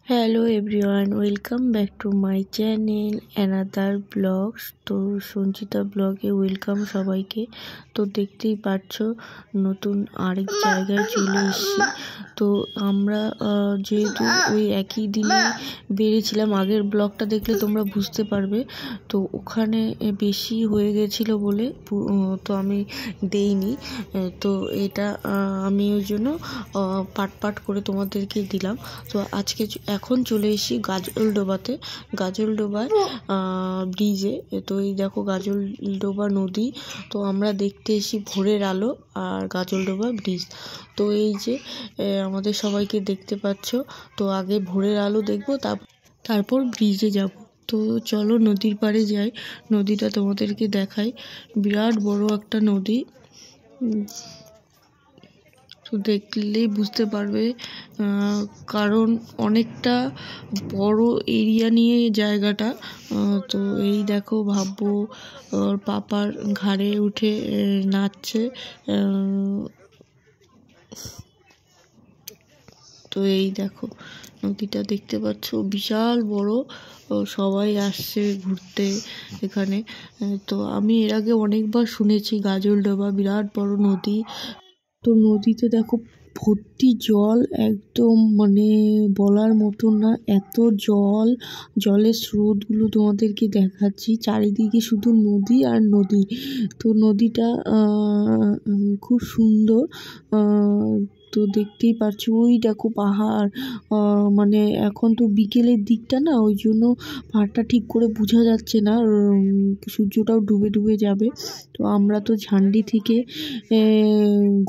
Hello everyone, welcome back to my channel another vlogs. তো সঞ্চিতা ব্লগে welcome সবাইকে। তো দেখতেই পাচ্ছ নতুন আরেক জায়গায় চলে এসেছি। তো আমরা যেহেতু ওই একই দিনে বেরিয়েছিলাম, আগের ব্লগটা দেখলে তোমরা বুঝতে পারবে। তো ওখানে বেশি হয়ে গেছিলো বলে তো আমি দেইনি। তো এটা আমি ওই জন্য পাট করে তোমাদেরকে দিলাম। তো আজকে এখন চলে এসেছি গাজলডোবায় ব্রিজে। তো এই দেখো গাজলডোবা নদী। তো আমরা দেখতে এসেছি ভোরের আলো আর গাজলডোবা ব্রিজ। তো এই যে আমাদের সবাইকে দেখতে পাচ্ছ। তো আগে ভোরের আলো দেখবো, তারপর ব্রিজে যাব। তো চলো নদীর পাড়ে যাই, নদীটা তোমাদেরকে দেখাই। বিরাট বড় একটা নদী। তো দেখলেই বুঝতে পারবে, কারণ অনেকটা বড় এরিয়া নিয়ে জায়গাটা। তো এই দেখো ভাববো ওর পাপার ঘাড়ে উঠে নাচছে। তো এই দেখো নদীটা দেখতে পাচ্ছ, বিশাল বড়। সবাই আসছে ঘুরতে এখানে। তো আমি এর আগে অনেকবার শুনেছি গাজলডোবা বিরাট বড় নদী। তো নদীতে দেখো ভর্তি জল, একদম মানে বলার মতন না, এত জলের স্রোতগুলো তোমাদেরকে দেখাচ্ছি। চারিদিকে শুধু নদী আর নদী। তো নদীটা খুব সুন্দর। তো দেখতেই পাচ্ছ ওই দেখো পাহাড়। মানে এখন তো বিকেলের দিকটা না, ওই জন্য পাহাড়টা ঠিক করে বোঝা যাচ্ছে না, সূর্যটাও ডুবে যাবে। তো আমরা তো ঝান্ডি থেকে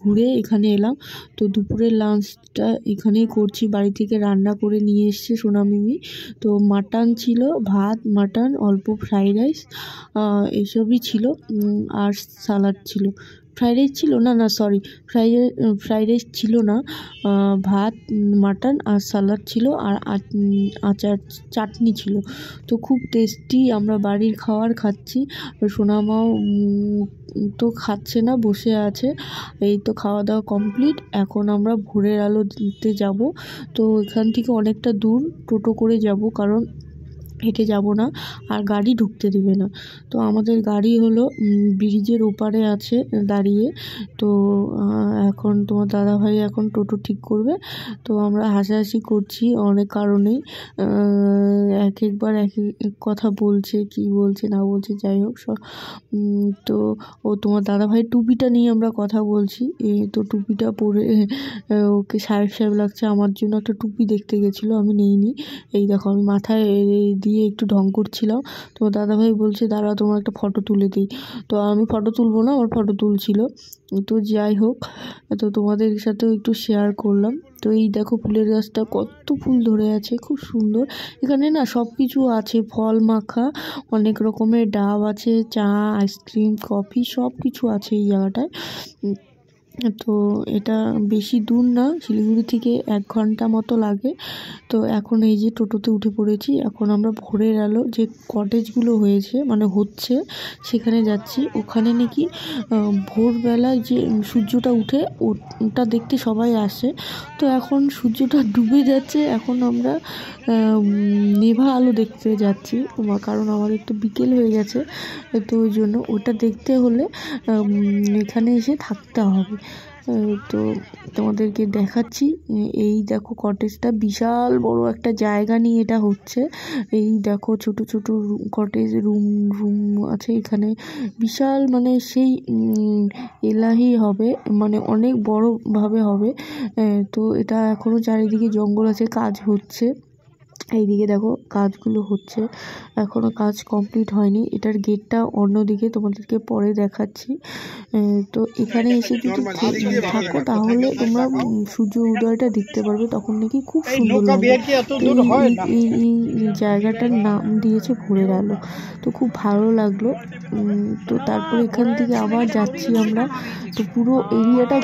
ঘুরে এখানে এলাম। তো দুপুরের লাঞ্চটা এখানেই করছি, বাড়ি থেকে রান্না করে নিয়ে এসছে সোনামিমি। তো মাটন ছিল, ভাত, মাটন, অল্প ফ্রাইড রাইস এসবই ছিল, আর সালাড ছিল। ফ্রাইড রাইস ছিল না সরি, ফ্রাইড রাইস ছিল না। ভাত, মাটন আর সালাড ছিল, আর আচার চাটনি ছিল। তো খুব টেস্টি। আমরা বাড়ির খাবার খাচ্ছি, সোনামাও তো খাচ্ছে না, বসে আছে। এই তো খাওয়া দাওয়া কমপ্লিট। এখন আমরা ভোরের আলো দিতে যাব। তো এখান থেকে অনেকটা দূর, টোটো করে যাব, কারণ হেঁটে যাব না, আর গাড়ি ঢুকতে দেবে না। তো আমাদের গাড়ি হলো ব্রিজের ওপারে আছে দাঁড়িয়ে। তো এখন তোমার দাদাভাই এখন টোটো ঠিক করবে। তো আমরা হাসাহাসি করছি অনেক কারণেই। একবার এক কথা বলছে, কি বলছে না বলছে, যাই হোক। তো তোমার দাদাভাই টুপিটা নিয়ে আমরা কথা বলছি। তো টুপিটা পরে ওকে সাহেব লাগছে। আমার জন্য একটা টুপি দেখতে গেছিলো, আমি নিইনি। এই দেখো আমি মাথায় দিয়ে একটু ঢং করছিলাম। তো দাদাভাই বলছে দাঁড়া তোমার একটা ফটো তুলে দিই। তো আমি ফটো তুলবো না, আমার ফটো তুলছিল। তো যাই হোক, তো তোমাদের সাথেও একটু শেয়ার করলাম। তো এই দেখো ফুলের গাছটা কত ফুল ধরে আছে, খুব সুন্দর। এখানে না সব কিছু আছে, ফল মাখা অনেক রকমের ডাব আছে, চা, আইসক্রিম, কফি সব কিছু আছে এই জায়গাটায়। তো এটা বেশি দূর না, শিলিগুড়ি থেকে 1 ঘন্টা মতো লাগে। তো এখন এই যে টোটোতে উঠে পড়েছি। এখন আমরা ভোরের আলো যে কটেজগুলো হচ্ছে সেখানে যাচ্ছি। ওখানে নাকি ভোরবেলায় যে সূর্যটা উঠে ওটা দেখতে সবাই আসে। তো এখন সূর্যটা ডুবে যাচ্ছে, এখন আমরা নেভা আলো দেখতে যাচ্ছি, কারণ আমাদের তো বিকেল হয়ে গেছে। তো ওই জন্য ওটা দেখতে হলে এখানে এসে থাকতে হবে। তো তোমাদেরকে দেখাচ্ছি। এই দেখো কটেজটা বিশাল বড় একটা জায়গা নিয়ে এটা হচ্ছে। এই দেখো ছোট ছোট কটেজ রুম আছে এখানে, বিশাল মানে সেই এলাহি হবে, মানে অনেক বড় ভাবে হবে। তো এটা এখনো চারিদিকে জঙ্গল আছে, কাজ হচ্ছে। এইদিকে দেখো কাজগুলো হচ্ছে, এখনো কাজ কমপ্লিট হয়নি। এটার গেটটা অন্যদিকে, তোমাদেরকে পরে দেখাচ্ছি। তো এখানে এসে যদি থাকো তাহলে তোমরা সূর্য উদয়টা দেখতে পারবে, তখন নাকি খুব সুন্দর লাগে। এই জায়গাটার নাম দিয়েছে ভোরের আলো। তো খুব ভালো লাগলো। তো তারপর এখান থেকে আবার যাচ্ছি আমরা। তো পুরো এরিয়াটা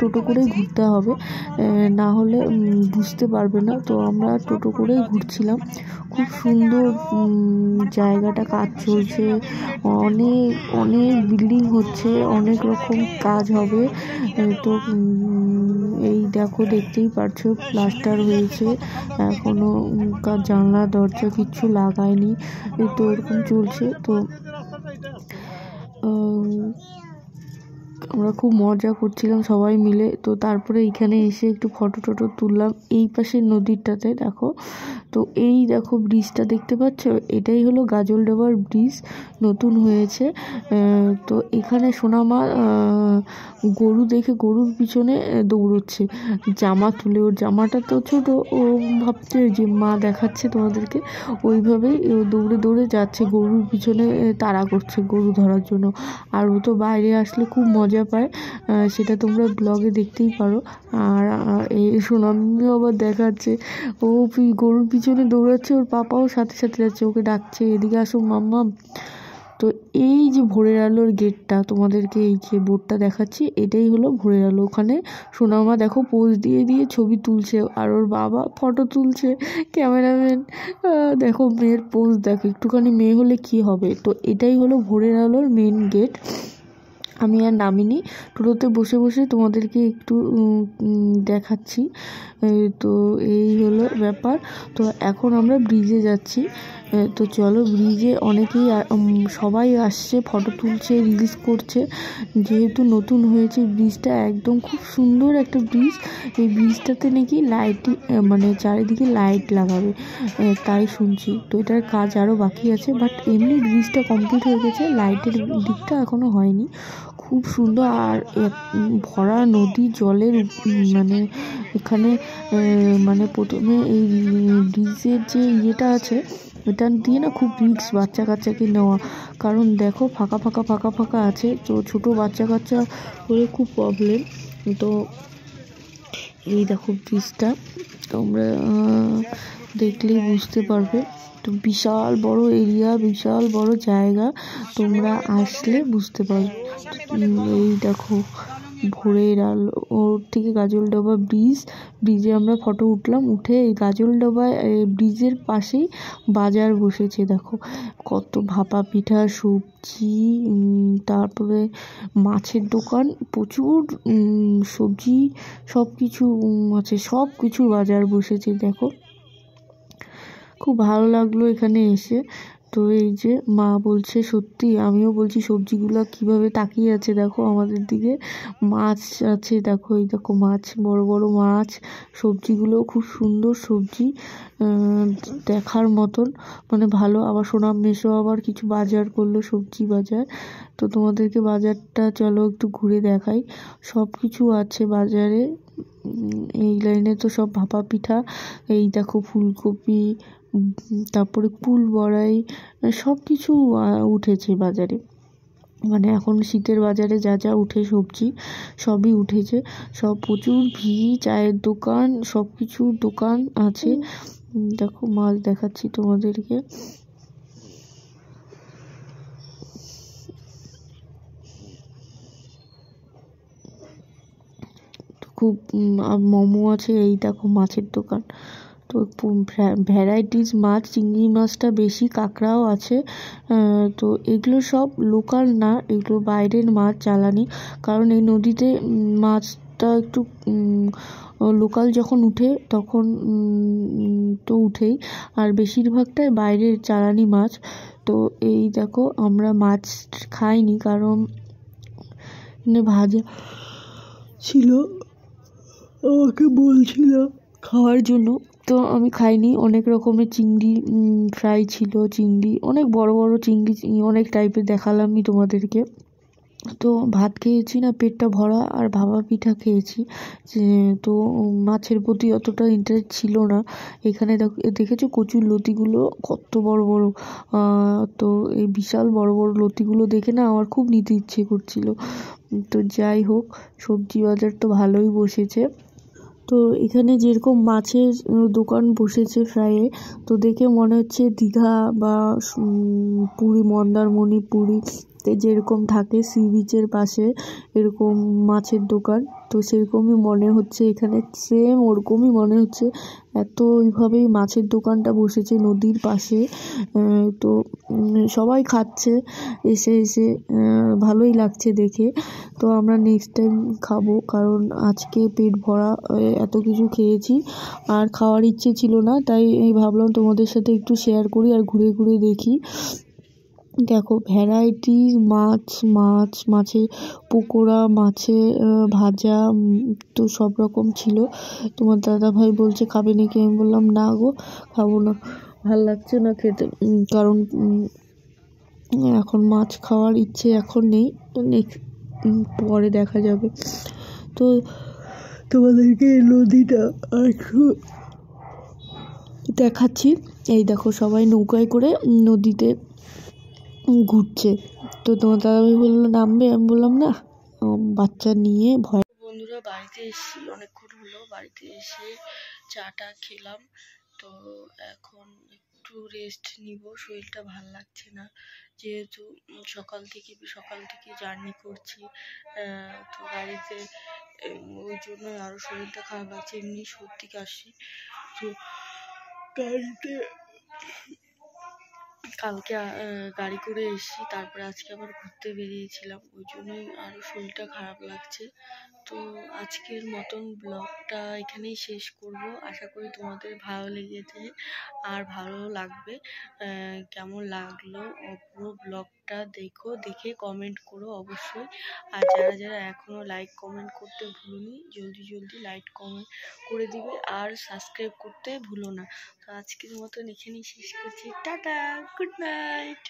টোটো করেই ঘুরতে হবে, না হলে বুঝতে পারবে না। তো আমরা টোটো করেই ঘুরছিলাম। খুব সুন্দর জায়গাটা, কাজ চলছে, অনেক বিল্ডিং হচ্ছে, অনেক রকম কাজ হবে। তো এই দেখো, দেখতেই পারছো প্লাস্টার হয়েছে, এখনো জানলা দরজা কিচ্ছু লাগায়নি, তো এরকম চলছে। তো আমরা খুব মজা করছিলাম সবাই মিলে। তো তারপরে এখানে এসে একটু ফটো টটো তুললাম এই পাশের নদীরটাতে। দেখো, তো এই দেখো ব্রিজটা দেখতে পাচ্ছ, এটাই হলো গাজলডোবার ব্রিজ, নতুন হয়েছে। তো এখানে সোনামা গরু দেখে গরুর পিছনে দৌড়চ্ছে, জামা তুলে, ওর জামাটা তো ছোট, ও ভাবছে যে মা দেখাচ্ছে তোমাদেরকে, ওইভাবেই দৌড়ে দৌড়ে যাচ্ছে, গরুর পিছনে তাড়া করছে গরু ধরার জন্য। আর ও তো বাইরে আসলে খুব মজা পায়, সেটা তোমরা ব্লগে দেখতেই পারো। আর এই সোনামিও আবার দেখাচ্ছে, ও গরুর পিছনে দৌড়াচ্ছে, ওর পাপাও সাথে সাথে যাচ্ছে, ওকে ডাকছে এদিকে আসো মাম্মাম। তো এই যে ভোরের আলোর গেটটা, তোমাদেরকে এই যে বোর্ডটা দেখাচ্ছি, এটাই হলো ভোরের আলো। ওখানে সোনামা দেখো পোজ দিয়ে দিয়ে ছবি তুলছে, আর ওর বাবা ফটো তুলছে, ক্যামেরাম্যান। দেখো মেয়ের পোজ দেখো, একটুখানি মেয়ে হলে কি হবে। তো এটাই হলো ভোরের আলোর মেন গেট। আমি আর নামিনি, টোটোতে বসে বসে তোমাদেরকে একটু দেখাচ্ছি। তো এই হলো ব্যাপার। তো এখন আমরা ব্রিজে যাচ্ছি। তো চলো, ব্রিজে অনেকেই সবাই আসছে, ফটো তুলছে, রিলস করছে, যেহেতু নতুন হয়েছে ব্রিজটা, একদম খুব সুন্দর একটা ব্রিজ। এই ব্রিজটাতে নাকি লাইটিং, মানে চারিদিকে লাইট লাগাবে, তাই শুনছি। তো এটার কাজ আরও বাকি আছে, বাট এমনি ব্রিজটা কমপ্লিট হয়ে গেছে, লাইটের দিকটা এখনও হয়নি। খুব সুন্দর, আর ভরা নদী জলের, মানে এখানে মানে প্রথমে এই ব্রিজের যে ইয়েটা আছে, এটা দিয়ে না খুব রিস্ক বাচ্চা কাচ্চাকে নেওয়া, কারণ দেখো ফাঁকা ফাঁকা ফাঁকা ফাঁকা আছে, তো ছোটো বাচ্চা কাচ্চা হলে খুব প্রবলেম। তো এই দেখো ব্রিজটা, তোমরা দেখলেই বুঝতে পারবে। তো বিশাল বড় এরিয়া, বিশাল বড় জায়গা, তোমরা আসলে বুঝতে পারবে। এই দেখো ভোরের আলো, ওর থেকে গাজলডোবা ব্রিজে আমরা ফটো উঠলাম, উঠে এই গাজলডোবা ব্রিজের পাশেই বাজার বসেছে। দেখো কত ভাপা পিঠা, সবজি, তারপরে মাছের দোকান, প্রচুর সবজি, সব কিছু আছে, সব কিছুর বাজার বসেছে। দেখো খুব ভালো লাগলো এখানে এসে। তো এই যে মা বলছে, সত্যি আমিও বলছি, সবজিগুলো কিভাবে তাকিয়ে আছে দেখো আমাদের দিকে। মাছ আছে দেখো, এই দেখো মাছ, বড় বড় মাছ, সবজিগুলো খুব সুন্দর সবজি, দেখার মতন, মানে ভালো। আবার সোনাম মেশো আবার কিছু বাজার করলো, সবজি বাজার। তো তোমাদেরকে বাজারটা চলো একটু ঘুরে দেখাই, সব কিছু আছে বাজারে। এই লাইনে তো সব ভাপা পিঠা, এই দেখো ফুলকপি, তারপরে কুল বড়াই, সব কিছু উঠেছে বাজারে, মানে এখন শীতের বাজারে যা যা উঠে সবজি সবই উঠেছে, সব প্রচুর ভিড়, চায়ের দোকান, সব কিছুর দোকান আছে। দেখো মাছ দেখাচ্ছি তোমাদেরকে, খুব মোমো আছে, এই দেখো মাছের দোকান। তো ভ্যারাইটিস মাছ, চিংড়ি মাছটা বেশি, কাঁকড়াও আছে। তো এগুলো সব লোকাল না, এগুলো বাইরের মাছ, চালানি, কারণ এই নদীতে মাছটা একটু লোকাল যখন উঠে তখন তো উঠেই, আর বেশিরভাগটাই বাইরের চালানি মাছ। তো এই দেখো আমরা মাছ খাইনি, কারণ ভাজা ছিল, আমাকে বলছিল খাওয়ার জন্য, তো আমি খাইনি। অনেক রকমের চিংড়ি ফ্রাই ছিল, চিংড়ি অনেক বড় বড় চিংড়ি, অনেক টাইপের দেখালামই তোমাদেরকে। তো ভাত খেয়েছি না, পেটটা ভরা, আর ভাপা পিঠা খেয়েছি। তো মাছের প্রতি অতটা ইন্টারেস্ট ছিল না। এখানে দেখেছো কচুর লতিগুলো কত বড় বড়, তো এই বিশাল বড় বড় লতিগুলো দেখে না আমার খুব নিতে ইচ্ছে করছিল। তো যাই হোক, সবজি বাজার তো ভালোই বসেছে। তো এখানে যেরকম মাছের দোকান বসেছে ফ্রাইয়ে, তো দেখে মনে হচ্ছে দীঘা বা পুরী, মন্দারমণি, পুরীতে যেরকম থাকে সি বিচের পাশে এরকম মাছের দোকান, তো তো সেরকমই মনে হচ্ছে এখানে, সেম ওরকমই মনে হচ্ছে। এত ওইভাবেই মাছের দোকানটা বসেছে নদীর পাশে। তো সবাই খাচ্ছে এসে এসে, ভালোই লাগছে দেখে। তো আমরা নেক্সট টাইম খাবো, কারণ আজকে পেট ভরা, এত কিছু খেয়েছি আর খাওয়ার ইচ্ছে ছিল না, তাই ভাবলাম তোমাদের সাথে একটু শেয়ার করি আর ঘুরে ঘুরে দেখি। দেখো ভ্যারাইটি মাছের পকোড়া, মাছের ভাজা, তো সব রকম ছিল। তোমার দাদা ভাই বলছে খাবে নাকি, আমি বললাম না গো, খাবো না, ভাল লাগছে না খেতে। কারণ এখন মাছ খাওয়ার ইচ্ছে এখন নেই, নেক্সট পরে দেখা যাবে। তো তোমাদেরকে নদীটা একটু দেখাচ্ছি। এই দেখো সবাই নৌকায় করে নদীতে ঘুরছে। তো তোমার দাদাভাই বললো নামবে, আমি বললাম না, বাচ্চা নিয়ে ভয়। বন্ধুরা বাড়িতে এসেছি, অনেকক্ষণ হলো, বাড়িতে এসে চাটা খেলাম। তো এখন একটু রেস্ট নিব, শরীরটা ভাল লাগছে না, যেহেতু সকাল থেকে জার্নি করছি। তো গাড়িতে ওই জন্য আরও শরীরটা খারাপ লাগছে, এমনি সর্দি কাশি। তো গাড়িতে কালকে গাড়ি করে এসেছি, তারপরে আজকে আবার ঘুরতে বেরিয়েছিলাম, ওই জন্যই আরও শরীরটা খারাপ লাগছে। তো আজকের মতন ব্লগটা এখানেই শেষ করব। আশা করি তোমাদের ভালো লেগেছে আর ভালো লাগবে। কেমন লাগলো পুরো ব্লগটা দেখে কমেন্ট করো অবশ্যই। আর যারা যারা এখনও লাইক কমেন্ট করতে ভুলোনি, জলদি লাইক কমেন্ট করে দিবে আর সাবস্ক্রাইব করতে ভুলো না। তো আজকের মতন এখানেই শেষ করছি, টাটা, গুড নাইট।